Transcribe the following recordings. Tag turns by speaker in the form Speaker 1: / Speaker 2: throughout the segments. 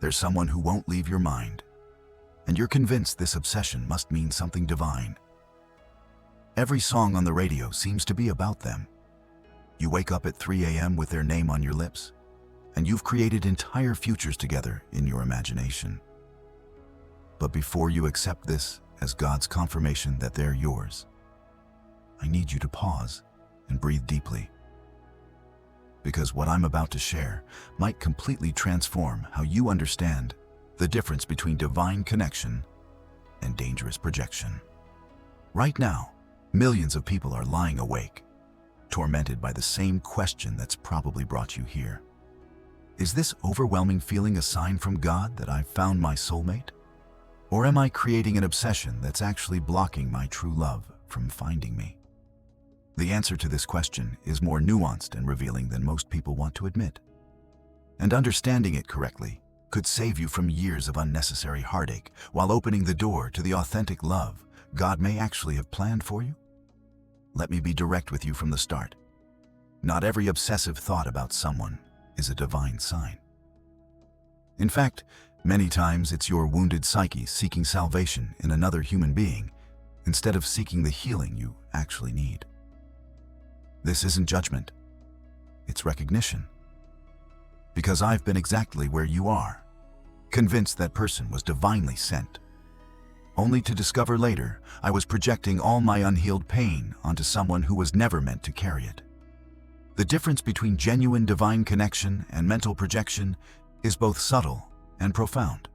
Speaker 1: There's someone who won't leave your mind, and you're convinced this obsession must mean something divine. Every song on the radio seems to be about them. You wake up at 3 a.m. with their name on your lips, and you've created entire futures together in your imagination. But before you accept this as God's confirmation that they're yours, I need you to pause and breathe deeply. Because what I'm about to share might completely transform how you understand the difference between divine connection and dangerous projection. Right now, millions of people are lying awake, tormented by the same question that's probably brought you here. Is this overwhelming feeling a sign from God that I've found my soulmate? Or am I creating an obsession that's actually blocking my true love from finding me? The answer to this question is more nuanced and revealing than most people want to admit. And understanding it correctly could save you from years of unnecessary heartache while opening the door to the authentic love God may actually have planned for you. Let me be direct with you from the start. Not every obsessive thought about someone is a divine sign. In fact, many times it's your wounded psyche seeking salvation in another human being instead of seeking the healing you actually need. This isn't judgment, it's recognition. Because I've been exactly where you are, convinced that person was divinely sent, only to discover later I was projecting all my unhealed pain onto someone who was never meant to carry it. The difference between genuine divine connection and mental projection is both subtle and profound.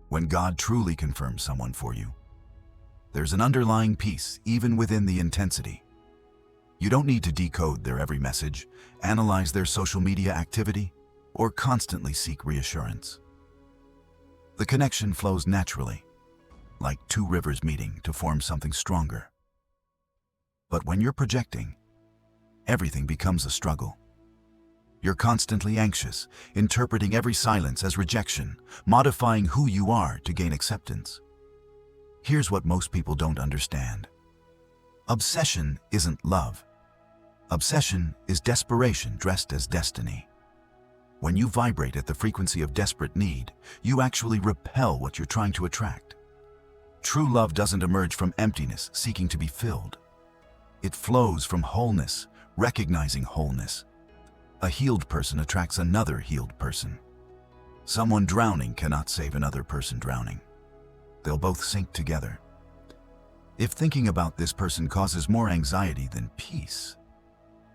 Speaker 1: When God truly confirms someone for you, there's an underlying peace even within the intensity. You don't need to decode their every message, analyze their social media activity, or constantly seek reassurance. The connection flows naturally, like two rivers meeting to form something stronger. But when you're projecting, everything becomes a struggle. You're constantly anxious, interpreting every silence as rejection, modifying who you are to gain acceptance. Here's what most people don't understand. Obsession isn't love. Obsession is desperation dressed as destiny. When you vibrate at the frequency of desperate need, you actually repel what you're trying to attract. True love doesn't emerge from emptiness seeking to be filled. It flows from wholeness, recognizing wholeness. A healed person attracts another healed person. Someone drowning cannot save another person drowning. They'll both sink together. If thinking about this person causes more anxiety than peace,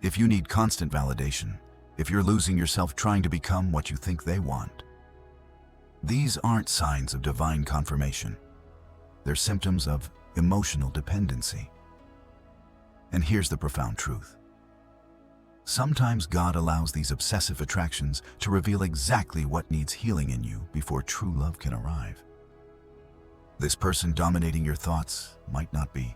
Speaker 1: if you need constant validation, if you're losing yourself trying to become what you think they want, these aren't signs of divine confirmation. They're symptoms of emotional dependency. And here's the profound truth. Sometimes God allows these obsessive attractions to reveal exactly what needs healing in you before true love can arrive. This person dominating your thoughts might not be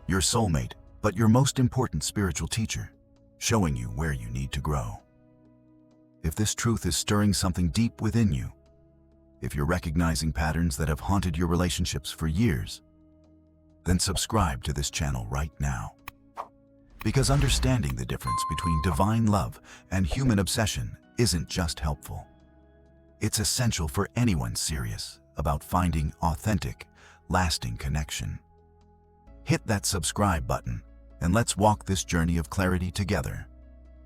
Speaker 1: your soulmate, but your most important spiritual teacher, showing you where you need to grow. If this truth is stirring something deep within you, if you're recognizing patterns that have haunted your relationships for years, then subscribe to this channel right now. Because understanding the difference between divine love and human obsession isn't just helpful. It's essential for anyone serious about finding authentic, lasting connection. Hit that subscribe button and let's walk this journey of clarity together.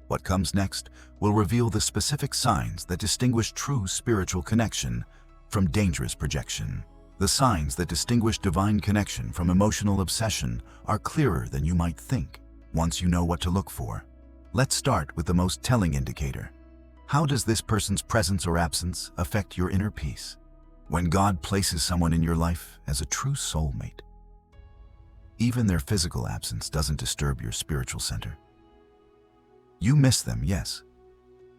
Speaker 1: What comes next will reveal the specific signs that distinguish true spiritual connection from dangerous projection. The signs that distinguish divine connection from emotional obsession are clearer than you might think once you know what to look for. Let's start with the most telling indicator. How does this person's presence or absence affect your inner peace? When God places someone in your life as a true soulmate, even their physical absence doesn't disturb your spiritual center. You miss them, yes,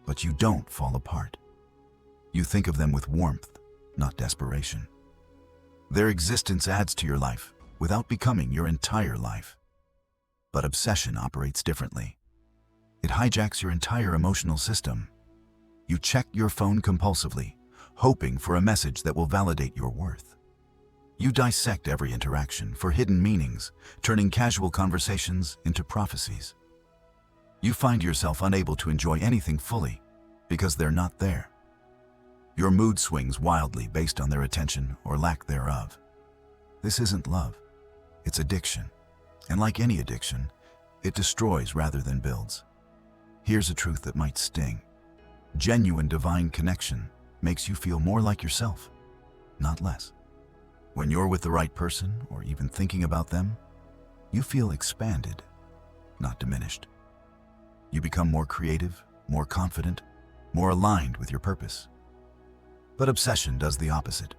Speaker 1: but you don't fall apart. You think of them with warmth, not desperation. Their existence adds to your life without becoming your entire life. But obsession operates differently. It hijacks your entire emotional system. You check your phone compulsively, hoping for a message that will validate your worth. You dissect every interaction for hidden meanings, turning casual conversations into prophecies. You find yourself unable to enjoy anything fully because they're not there. Your mood swings wildly based on their attention or lack thereof. This isn't love, it's addiction. And like any addiction, it destroys rather than builds. Here's a truth that might sting. Genuine divine connection makes you feel more like yourself, not less. When you're with the right person, or even thinking about them, you feel expanded, not diminished. You become more creative, more confident, more aligned with your purpose. But obsession does the opposite.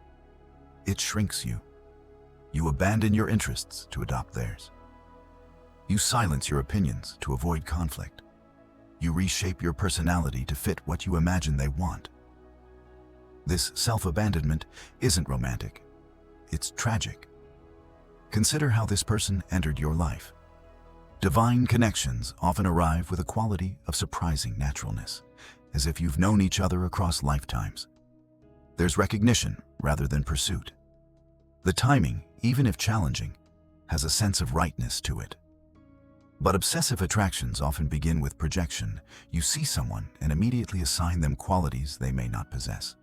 Speaker 1: It shrinks you. You abandon your interests to adopt theirs. You silence your opinions to avoid conflict. You reshape your personality to fit what you imagine they want. This self-abandonment isn't romantic. It's tragic. Consider how this person entered your life. Divine connections often arrive with a quality of surprising naturalness, as if you've known each other across lifetimes. There's recognition rather than pursuit. The timing, even if challenging, has a sense of rightness to it. But obsessive attractions often begin with projection. You see someone and immediately assign them qualities they may not possess.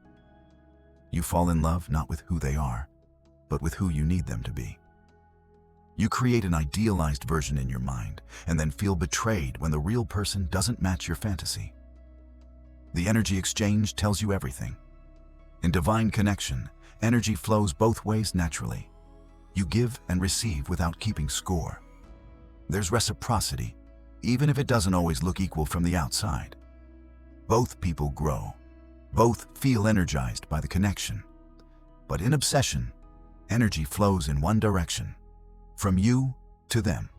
Speaker 1: You fall in love not with who they are, but with who you need them to be. You create an idealized version in your mind and then feel betrayed when the real person doesn't match your fantasy. The energy exchange tells you everything. In divine connection, energy flows both ways naturally. You give and receive without keeping score. There's reciprocity, even if it doesn't always look equal from the outside. Both people grow. Both feel energized by the connection. But in obsession, energy flows in one direction, from you to them.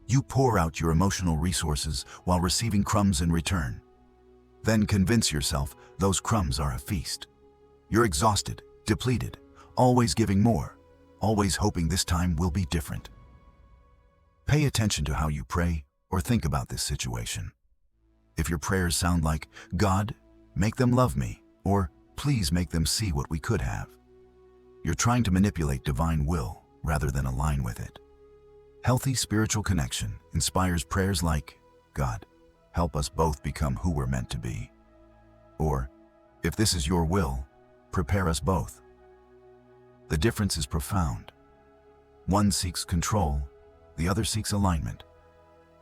Speaker 1: You pour out your emotional resources while receiving crumbs in return. Then convince yourself those crumbs are a feast. You're exhausted, depleted, always giving more, always hoping this time will be different. Pay attention to how you pray or think about this situation. If your prayers sound like, "God, make them love me," or "Please make them see what we could have," you're trying to manipulate divine will rather than align with it. Healthy spiritual connection inspires prayers like, "God, help us both become who we're meant to be." Or, "If this is your will, prepare us both." The difference is profound. One seeks control, the other seeks alignment.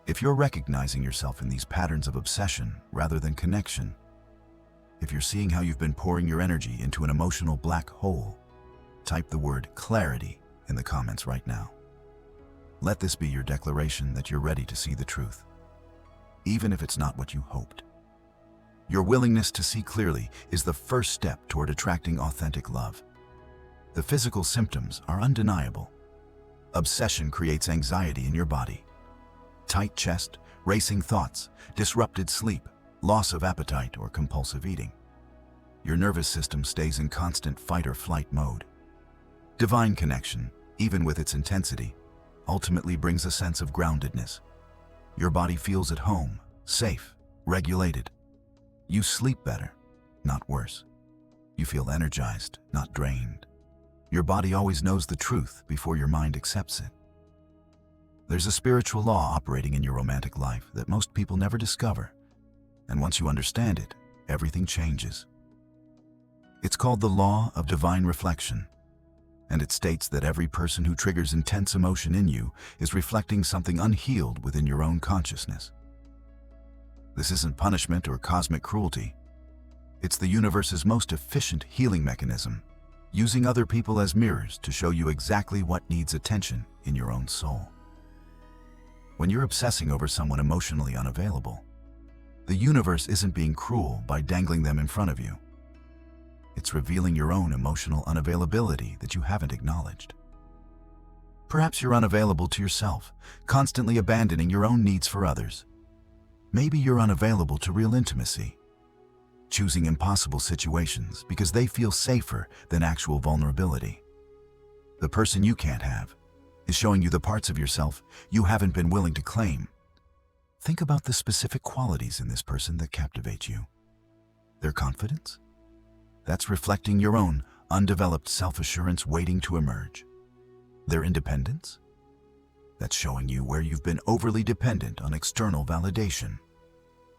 Speaker 1: If you're recognizing yourself in these patterns of obsession rather than connection, if you're seeing how you've been pouring your energy into an emotional black hole, type the word clarity in the comments right now. Let this be your declaration that you're ready to see the truth, even if it's not what you hoped. Your willingness to see clearly is the first step toward attracting authentic love. The physical symptoms are undeniable. Obsession creates anxiety in your body. Tight chest, racing thoughts, disrupted sleep, loss of appetite, or compulsive eating. Your nervous system stays in constant fight or flight mode. Divine connection, even with its intensity, ultimately brings a sense of groundedness. Your body feels at home, safe, regulated. You sleep better, not worse. You feel energized, not drained. Your body always knows the truth before your mind accepts it. There's a spiritual law operating in your romantic life that most people never discover. And once you understand it, everything changes. It's called the law of divine reflection. And it states that every person who triggers intense emotion in you is reflecting something unhealed within your own consciousness. This isn't punishment or cosmic cruelty. It's the universe's most efficient healing mechanism, using other people as mirrors to show you exactly what needs attention in your own soul. When you're obsessing over someone emotionally unavailable, the universe isn't being cruel by dangling them in front of you. It's revealing your own emotional unavailability that you haven't acknowledged. Perhaps you're unavailable to yourself, constantly abandoning your own needs for others. Maybe you're unavailable to real intimacy, choosing impossible situations because they feel safer than actual vulnerability. The person you can't have is showing you the parts of yourself you haven't been willing to claim. Think about the specific qualities in this person that captivate you. Their confidence? That's reflecting your own undeveloped self-assurance waiting to emerge. Their independence? That's showing you where you've been overly dependent on external validation.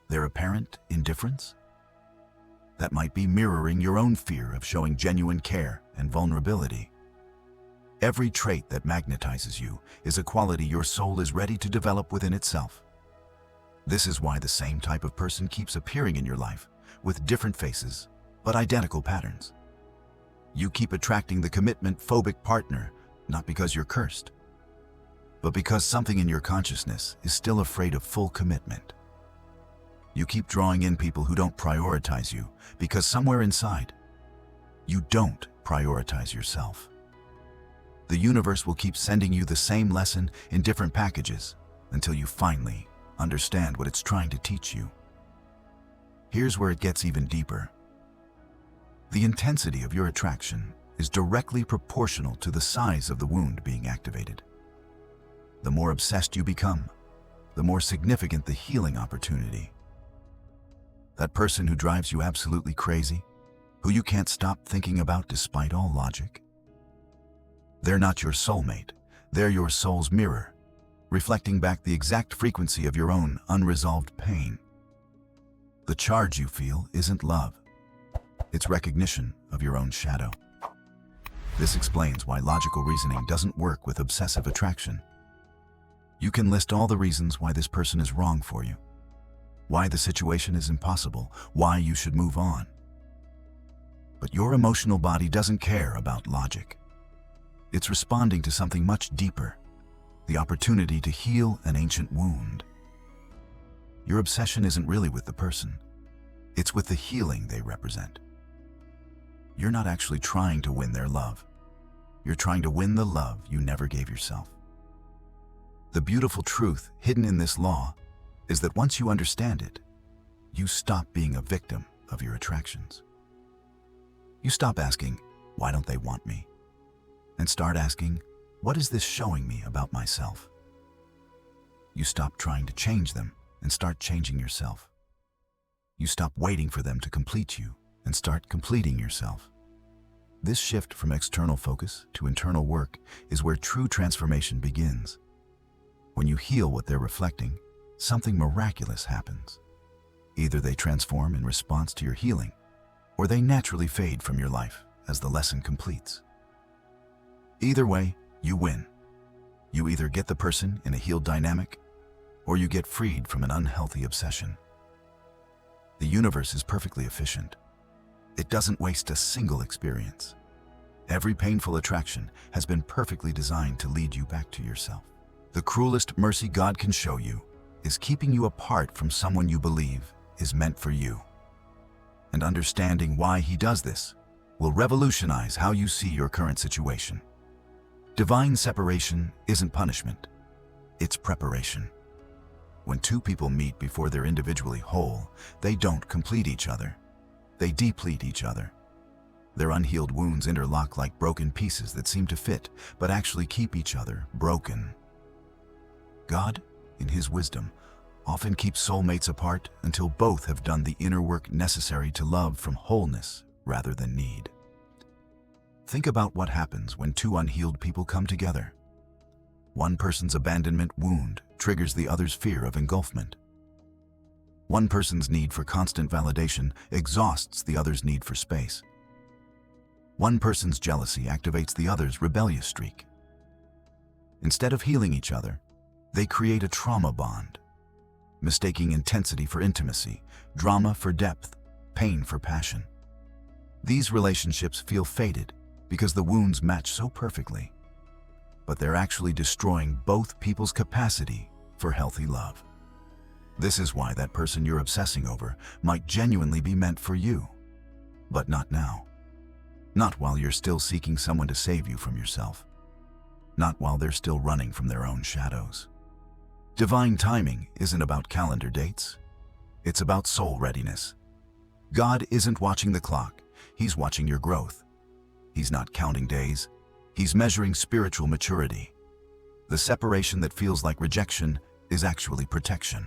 Speaker 1: Their apparent indifference? That might be mirroring your own fear of showing genuine care and vulnerability. Every trait that magnetizes you is a quality your soul is ready to develop within itself. This is why the same type of person keeps appearing in your life, with different faces, but identical patterns. You keep attracting the commitment-phobic partner, not because you're cursed, but because something in your consciousness is still afraid of full commitment. You keep drawing in people who don't prioritize you because somewhere inside, you don't prioritize yourself. The universe will keep sending you the same lesson in different packages until you finally understand what it's trying to teach you. Here's where it gets even deeper. The intensity of your attraction is directly proportional to the size of the wound being activated. The more obsessed you become, the more significant the healing opportunity. That person who drives you absolutely crazy, who you can't stop thinking about despite all logic. They're not your soulmate, they're your soul's mirror, reflecting back the exact frequency of your own unresolved pain. The charge you feel isn't love. It's recognition of your own shadow. This explains why logical reasoning doesn't work with obsessive attraction. You can list all the reasons why this person is wrong for you, why the situation is impossible, why you should move on. But your emotional body doesn't care about logic. It's responding to something much deeper, the opportunity to heal an ancient wound. Your obsession isn't really with the person. It's with the healing they represent. You're not actually trying to win their love. You're trying to win the love you never gave yourself. The beautiful truth hidden in this law is that once you understand it, you stop being a victim of your attractions. You stop asking, why don't they want me? And start asking, what is this showing me about myself? You stop trying to change them and start changing yourself. You stop waiting for them to complete you and start completing yourself. This shift from external focus to internal work is where true transformation begins. When you heal what they're reflecting, something miraculous happens. Either they transform in response to your healing, or they naturally fade from your life as the lesson completes. Either way, you win. You either get the person in a healed dynamic, or you get freed from an unhealthy obsession. The universe is perfectly efficient. It doesn't waste a single experience. Every painful attraction has been perfectly designed to lead you back to yourself. The cruelest mercy God can show you is keeping you apart from someone you believe is meant for you. And understanding why He does this will revolutionize how you see your current situation. Divine separation isn't punishment, it's preparation. When two people meet before they're individually whole, they don't complete each other. They deplete each other. Their unhealed wounds interlock like broken pieces that seem to fit, but actually keep each other broken. God, in His wisdom, often keeps soulmates apart until both have done the inner work necessary to love from wholeness rather than need. Think about what happens when two unhealed people come together. One person's abandonment wound triggers the other's fear of engulfment. One person's need for constant validation exhausts the other's need for space. One person's jealousy activates the other's rebellious streak. Instead of healing each other, they create a trauma bond, mistaking intensity for intimacy, drama for depth, pain for passion. These relationships feel fated because the wounds match so perfectly, but they're actually destroying both people's capacity for healthy love. This is why that person you're obsessing over might genuinely be meant for you, but not now. Not while you're still seeking someone to save you from yourself. Not while they're still running from their own shadows. Divine timing isn't about calendar dates. It's about soul readiness. God isn't watching the clock. He's watching your growth. He's not counting days. He's measuring spiritual maturity. The separation that feels like rejection is actually protection.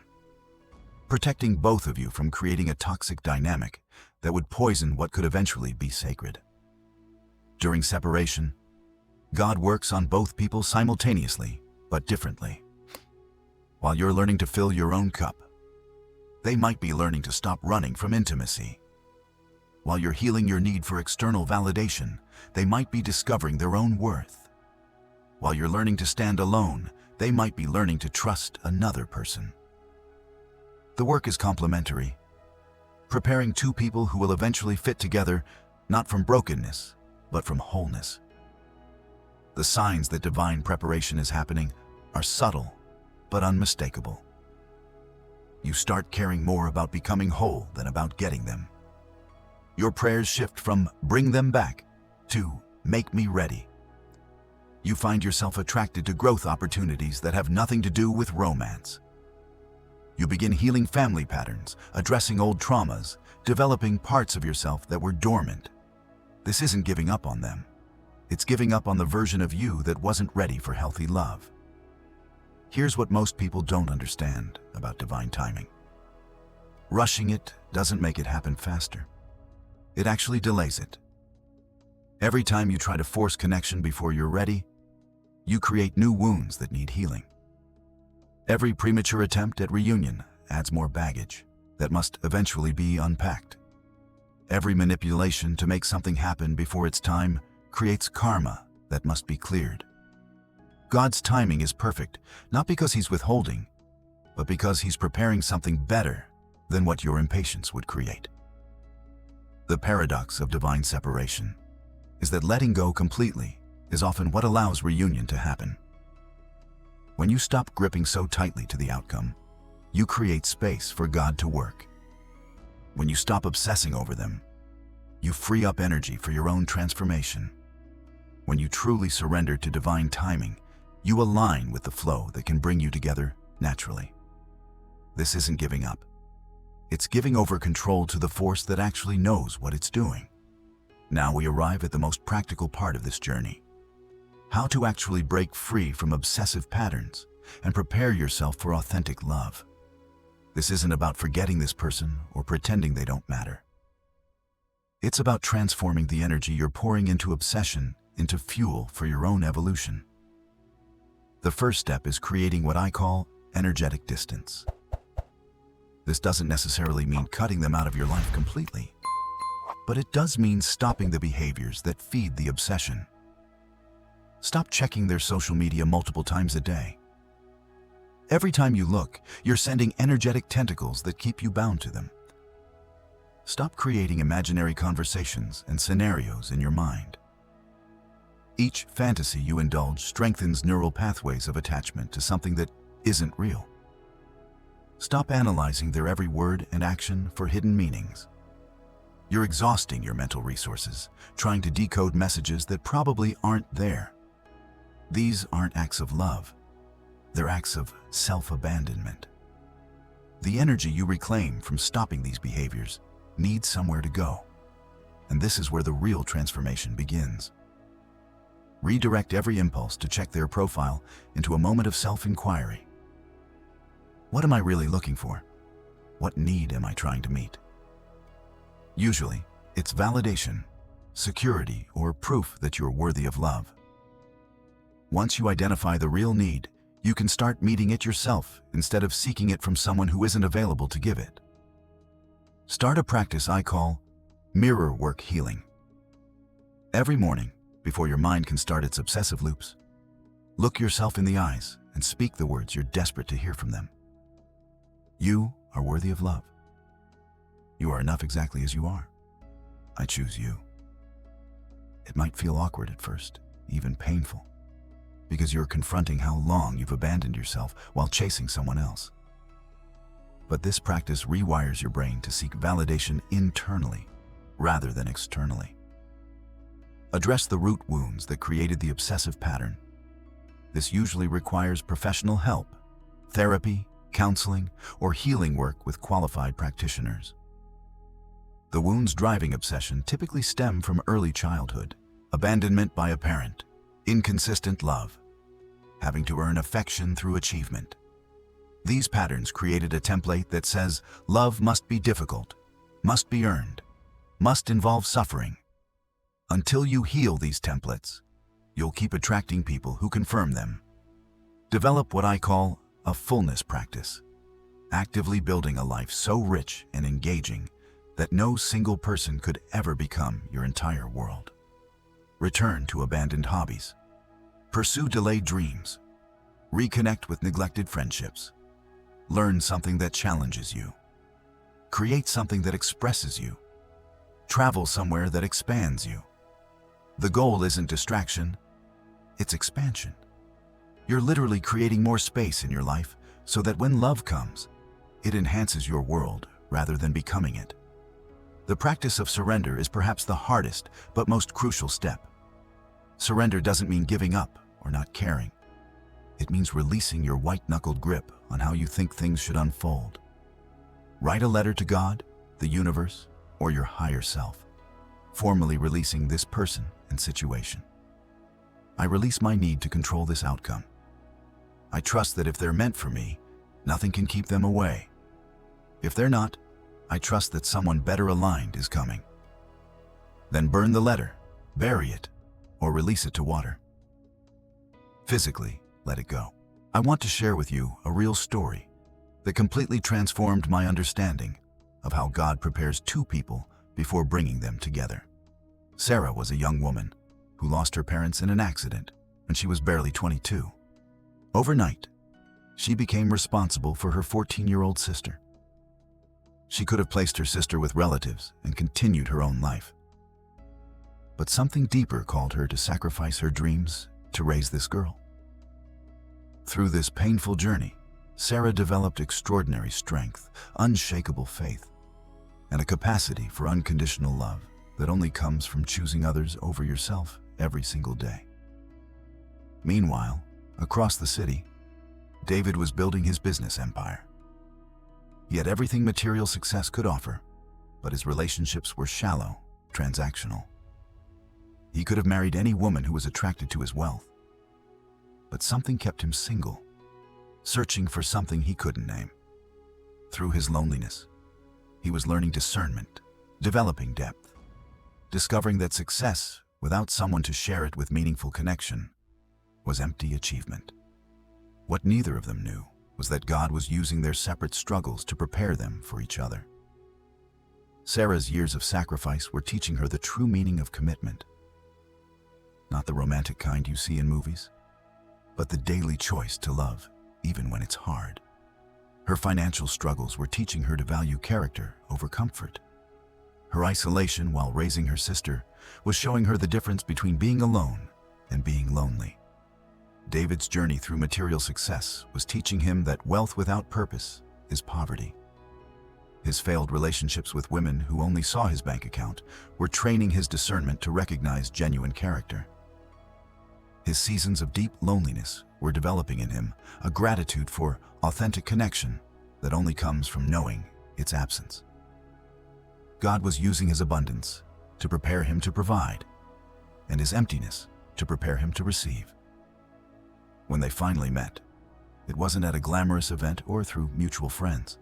Speaker 1: Protecting both of you from creating a toxic dynamic that would poison what could eventually be sacred. During separation, God works on both people simultaneously, but differently. While you're learning to fill your own cup, they might be learning to stop running from intimacy. While you're healing your need for external validation, they might be discovering their own worth. While you're learning to stand alone, they might be learning to trust another person. The work is complementary, preparing two people who will eventually fit together, not from brokenness, but from wholeness. The signs that divine preparation is happening are subtle, but unmistakable. You start caring more about becoming whole than about getting them. Your prayers shift from "bring them back" to "make me ready." You find yourself attracted to growth opportunities that have nothing to do with romance. You begin healing family patterns, addressing old traumas, developing parts of yourself that were dormant. This isn't giving up on them. It's giving up on the version of you that wasn't ready for healthy love. Here's what most people don't understand about divine timing. Rushing it doesn't make it happen faster. It actually delays it. Every time you try to force connection before you're ready, you create new wounds that need healing. Every premature attempt at reunion adds more baggage that must eventually be unpacked. Every manipulation to make something happen before it's time creates karma that must be cleared. God's timing is perfect, not because He's withholding, but because He's preparing something better than what your impatience would create. The paradox of divine separation is that letting go completely is often what allows reunion to happen. When you stop gripping so tightly to the outcome, you create space for God to work. When you stop obsessing over them, you free up energy for your own transformation. When you truly surrender to divine timing, you align with the flow that can bring you together naturally. This isn't giving up. It's giving over control to the force that actually knows what it's doing. Now we arrive at the most practical part of this journey: how to actually break free from obsessive patterns and prepare yourself for authentic love. This isn't about forgetting this person or pretending they don't matter. It's about transforming the energy you're pouring into obsession into fuel for your own evolution. The first step is creating what I call energetic distance. This doesn't necessarily mean cutting them out of your life completely, but it does mean stopping the behaviors that feed the obsession. Stop checking their social media multiple times a day. Every time you look, you're sending energetic tentacles that keep you bound to them. Stop creating imaginary conversations and scenarios in your mind. Each fantasy you indulge strengthens neural pathways of attachment to something that isn't real. Stop analyzing their every word and action for hidden meanings. You're exhausting your mental resources, trying to decode messages that probably aren't there. These aren't acts of love. They're acts of self-abandonment. The energy you reclaim from stopping these behaviors needs somewhere to go. And this is where the real transformation begins. Redirect every impulse to check their profile into a moment of self-inquiry. What am I really looking for? What need am I trying to meet? Usually, it's validation, security, or proof that you're worthy of love. Once you identify the real need, you can start meeting it yourself instead of seeking it from someone who isn't available to give it. Start a practice I call mirror work healing. Every morning, before your mind can start its obsessive loops, look yourself in the eyes and speak the words you're desperate to hear from them. You are worthy of love. You are enough exactly as you are. I choose you. It might feel awkward at first, even painful, because you're confronting how long you've abandoned yourself while chasing someone else. But this practice rewires your brain to seek validation internally rather than externally. Address the root wounds that created the obsessive pattern. This usually requires professional help, therapy, counseling, or healing work with qualified practitioners. The wounds driving obsession typically stem from early childhood, abandonment by a parent, inconsistent love, having to earn affection through achievement. These patterns created a template that says love must be difficult, must be earned, must involve suffering. Until you heal these templates, you'll keep attracting people who confirm them. Develop what I call a fullness practice, actively building a life so rich and engaging that no single person could ever become your entire world. Return to abandoned hobbies. Pursue delayed dreams. Reconnect with neglected friendships. Learn something that challenges you. Create something that expresses you. Travel somewhere that expands you. The goal isn't distraction, it's expansion. You're literally creating more space in your life so that when love comes, it enhances your world rather than becoming it. The practice of surrender is perhaps the hardest but most crucial step. Surrender doesn't mean giving up or not caring. It means releasing your white-knuckled grip on how you think things should unfold. Write a letter to God, the universe, or your higher self, formally releasing this person and situation. I release my need to control this outcome. I trust that if they're meant for me, nothing can keep them away. If they're not, I trust that someone better aligned is coming. Then burn the letter, bury it, or release it to water. Physically, let it go. I want to share with you a real story that completely transformed my understanding of how God prepares two people before bringing them together. Sarah was a young woman who lost her parents in an accident when she was barely 22. Overnight, she became responsible for her 14-year-old sister. She could have placed her sister with relatives and continued her own life. But something deeper called her to sacrifice her dreams to raise this girl. Through this painful journey, Sarah developed extraordinary strength, unshakable faith, and a capacity for unconditional love that only comes from choosing others over yourself every single day. Meanwhile, across the city, David was building his business empire. He had everything material success could offer, but his relationships were shallow, transactional. He could have married any woman who was attracted to his wealth, but something kept him single, searching for something he couldn't name. Through his loneliness, he was learning discernment, developing depth, discovering that success without someone to share it with meaningful connection was empty achievement. What neither of them knew was that God was using their separate struggles to prepare them for each other. Sarah's years of sacrifice were teaching her the true meaning of commitment. Not the romantic kind you see in movies, but the daily choice to love, even when it's hard. Her financial struggles were teaching her to value character over comfort. Her isolation while raising her sister was showing her the difference between being alone and being lonely. David's journey through material success was teaching him that wealth without purpose is poverty. His failed relationships with women who only saw his bank account were training his discernment to recognize genuine character. His seasons of deep loneliness were developing in him a gratitude for authentic connection that only comes from knowing its absence. God was using his abundance to prepare him to provide, and his emptiness to prepare him to receive. When they finally met, it wasn't at a glamorous event or through mutual friends.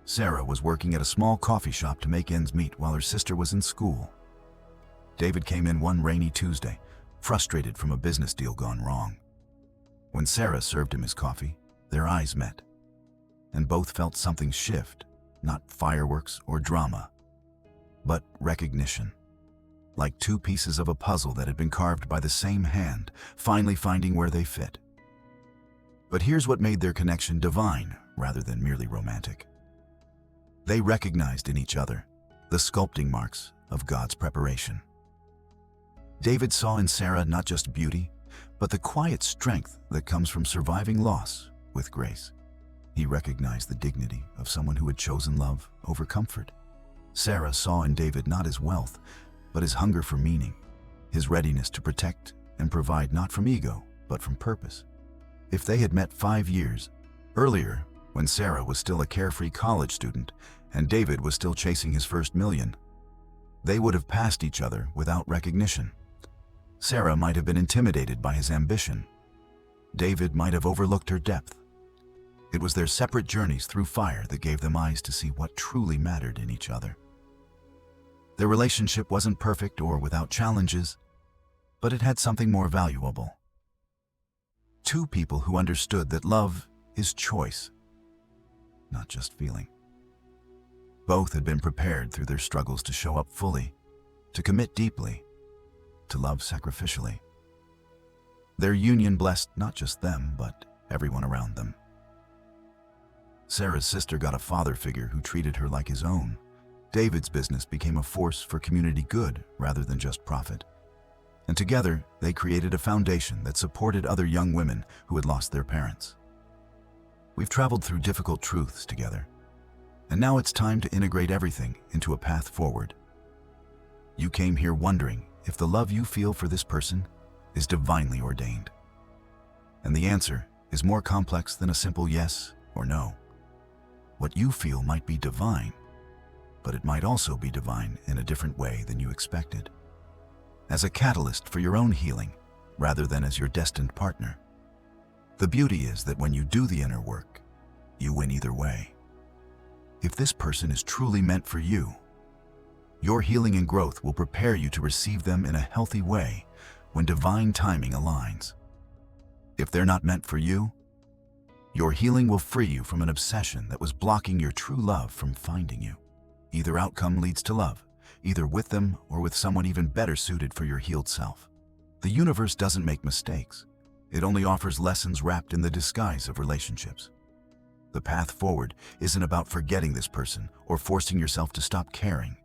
Speaker 1: Sarah was working at a small coffee shop to make ends meet while her sister was in school. David came in one rainy Tuesday, frustrated from a business deal gone wrong. When Sarah served him his coffee, their eyes met, and both felt something shift, not fireworks or drama, but recognition. Like two pieces of a puzzle that had been carved by the same hand, finally finding where they fit. But here's what made their connection divine rather than merely romantic. They recognized in each other the sculpting marks of God's preparation. David saw in Sarah not just beauty, but the quiet strength that comes from surviving loss with grace. He recognized the dignity of someone who had chosen love over comfort. Sarah saw in David not his wealth, but his hunger for meaning, his readiness to protect and provide not from ego, but from purpose. If they had met 5 years earlier, when Sarah was still a carefree college student and David was still chasing his first million, they would have passed each other without recognition. Sarah might have been intimidated by his ambition. David might have overlooked her depth. It was their separate journeys through fire that gave them eyes to see what truly mattered in each other. Their relationship wasn't perfect or without challenges, but it had something more valuable. Two people who understood that love is choice, not just feeling. Both had been prepared through their struggles to show up fully, to commit deeply, to love sacrificially. Their union blessed not just them, but everyone around them. Sarah's sister got a father figure who treated her like his own. David's business became a force for community good rather than just profit. And together, they created a foundation that supported other young women who had lost their parents. We've traveled through difficult truths together, and now it's time to integrate everything into a path forward. You came here wondering if the love you feel for this person is divinely ordained. And the answer is more complex than a simple yes or no. What you feel might be divine, but it might also be divine in a different way than you expected. As a catalyst for your own healing, rather than as your destined partner. The beauty is that when you do the inner work, you win either way. If this person is truly meant for you, your healing and growth will prepare you to receive them in a healthy way when divine timing aligns. If they're not meant for you, your healing will free you from an obsession that was blocking your true love from finding you. Either outcome leads to love, either with them or with someone even better suited for your healed self. The universe doesn't make mistakes. It only offers lessons wrapped in the disguise of relationships. The path forward isn't about forgetting this person or forcing yourself to stop caring.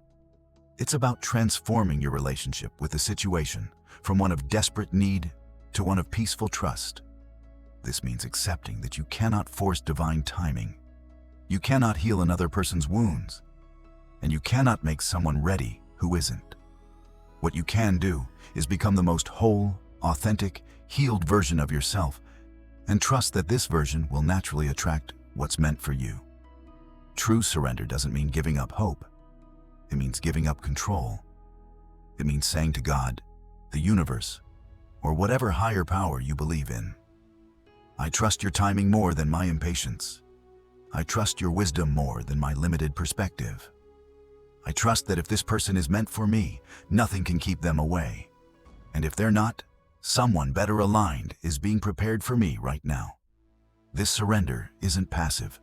Speaker 1: It's about transforming your relationship with the situation from one of desperate need to one of peaceful trust. This means accepting that you cannot force divine timing. You cannot heal another person's wounds, and you cannot make someone ready who isn't. What you can do is become the most whole, authentic, healed version of yourself, and trust that this version will naturally attract what's meant for you. True surrender doesn't mean giving up hope. It means giving up control. It means saying to God, the universe, or whatever higher power you believe in, I trust your timing more than my impatience. I trust your wisdom more than my limited perspective. I trust that if this person is meant for me, nothing can keep them away. And if they're not, someone better aligned is being prepared for me right now. This surrender isn't passive.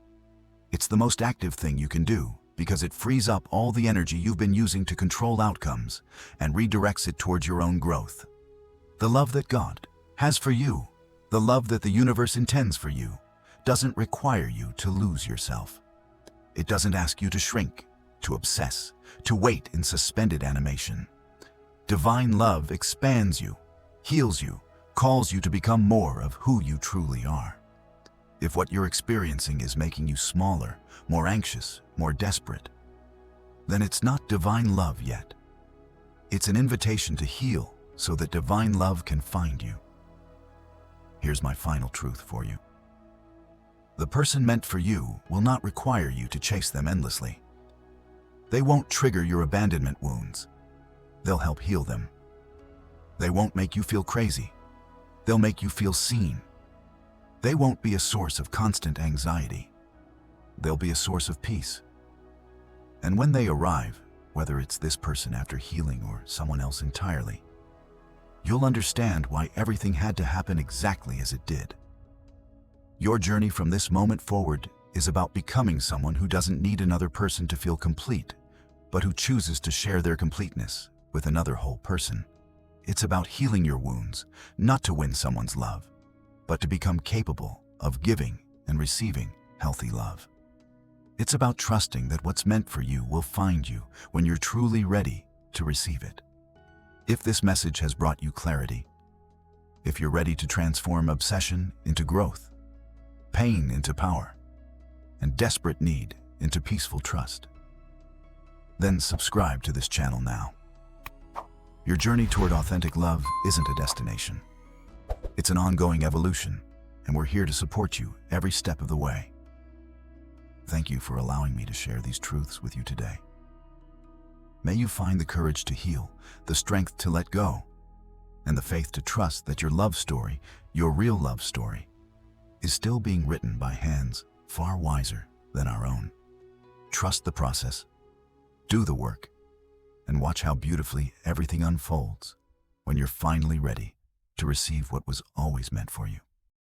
Speaker 1: It's the most active thing you can do because it frees up all the energy you've been using to control outcomes and redirects it towards your own growth. The love that God has for you, the love that the universe intends for you, doesn't require you to lose yourself. It doesn't ask you to shrink, to obsess, to wait in suspended animation. Divine love expands you, heals you, calls you to become more of who you truly are. If what you're experiencing is making you smaller, more anxious, more desperate, then it's not divine love yet. It's an invitation to heal so that divine love can find you. Here's my final truth for you. The person meant for you will not require you to chase them endlessly. They won't trigger your abandonment wounds. They'll help heal them. They won't make you feel crazy. They'll make you feel seen. They won't be a source of constant anxiety. They'll be a source of peace. And when they arrive, whether it's this person after healing or someone else entirely, you'll understand why everything had to happen exactly as it did. Your journey from this moment forward is about becoming someone who doesn't need another person to feel complete, but who chooses to share their completeness with another whole person. It's about healing your wounds, not to win someone's love, but to become capable of giving and receiving healthy love. It's about trusting that what's meant for you will find you when you're truly ready to receive it. If this message has brought you clarity, if you're ready to transform obsession into growth, pain into power, and desperate need into peaceful trust, then subscribe to this channel now. Your journey toward authentic love isn't a destination. It's an ongoing evolution, and we're here to support you every step of the way. Thank you for allowing me to share these truths with you today. May you find the courage to heal, the strength to let go, and the faith to trust that your love story, your real love story, is still being written by hands far wiser than our own. Trust the process, do the work, and watch how beautifully everything unfolds when you're finally ready to receive what was always meant for you.